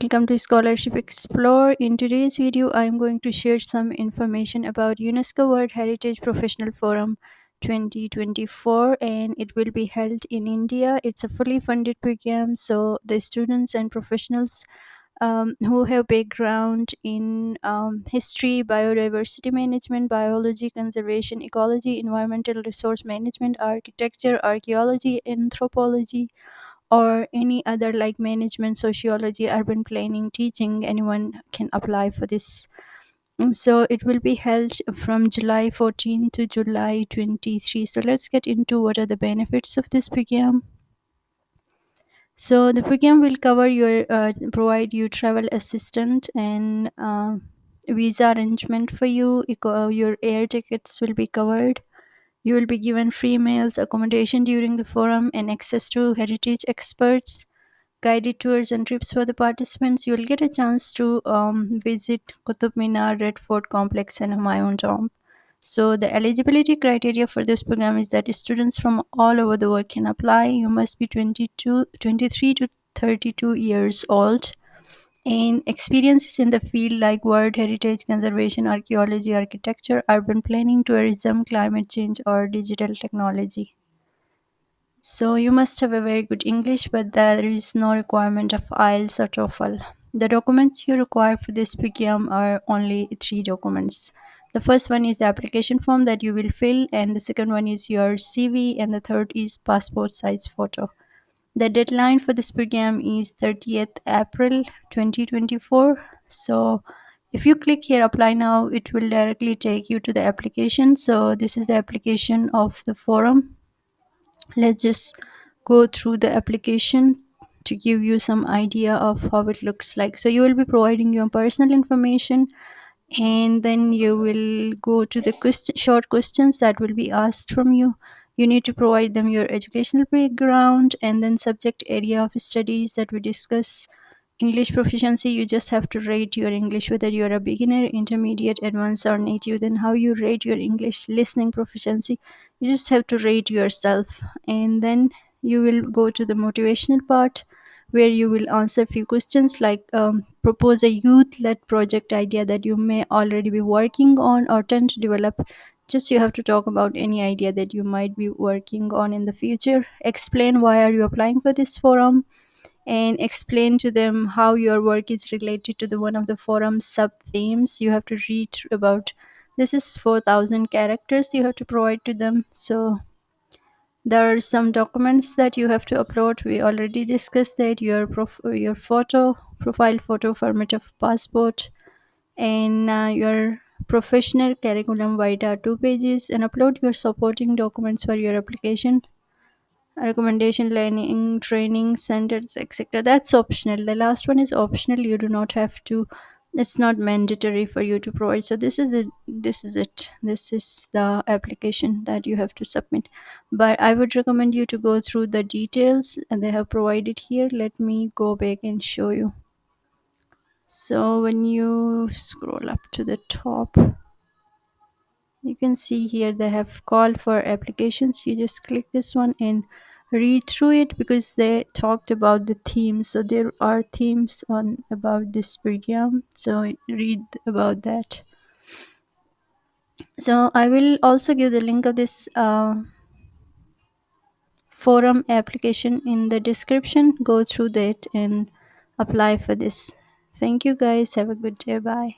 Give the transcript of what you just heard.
Welcome to Scholarship Explore. In today's video, I am going to share some information about UNESCO World Heritage Professional Forum 2024, and it will be held in India. It's a fully funded program, so the students and professionals who have background in history, biodiversity management, biology, conservation, ecology, environmental resource management, architecture, archaeology, anthropology, or any other like management, sociology, urban planning, teaching, anyone can apply for this. So it will be held from July 14 to July 23. So let's get into what are the benefits of this program. So the program will cover your provide you travel assistant and visa arrangement for you. Your air tickets will be covered. You will be given free meals, accommodation during the forum, and access to heritage experts, guided tours and trips for the participants. You will get a chance to visit Qutub Minar, Red Fort Complex, and Humayun Tomb. So the eligibility criteria for this program is that students from all over the world can apply. You must be 23 to 32 years old, and experiences in the field like world heritage, conservation, archaeology, architecture, urban planning, tourism, climate change, or digital technology. So you must have a very good English, but there is no requirement of IELTS or TOEFL. The documents you require for this program are only three documents. The first one is the application form that you will fill, and the second one is your CV, and the third is passport size photo. The deadline for this program is 30th April 2024. So if you click here apply now, it will directly take you to the application. So this is the application of the forum. Let's just go through the application to give you some idea of how it looks like. So you will be providing your personal information, and then you will go to the short questions that will be asked from you. You need to provide them your educational background and then subject area of studies that we discuss. English proficiency, you just have to rate your English whether you're a beginner, intermediate, advanced, or native. Then how you rate your English listening proficiency, you just have to rate yourself. And then you will go to the motivational part where you will answer few questions like propose a youth-led project idea that you may already be working on or tend to develop. Just you have to talk about any idea that you might be working on in the future. Explain why are you applying for this forum, and explain to them how your work is related to the one of the forum sub themes. You have to read about, this is 4,000 characters you have to provide to them. So there are some documents that you have to upload. We already discussed that. Your photo, profile photo, format of passport, and your professional curriculum vitae 2 pages, and upload your supporting documents for your application, recommendation, learning, training centers, etc. That's optional. The last one is optional. You do not have to, it's not mandatory for you to provide. So this is the application that you have to submit. But I would recommend you to go through the details and they have provided here. Let me go back and show you. So when you scroll up to the top, you can see here they have call for applications. You just click this one and read through it because they talked about the themes. So there are themes on about this program, so read about that. So I will also give the link of this forum application in the description. Go through that and apply for this. Thank you guys, have a good day, bye.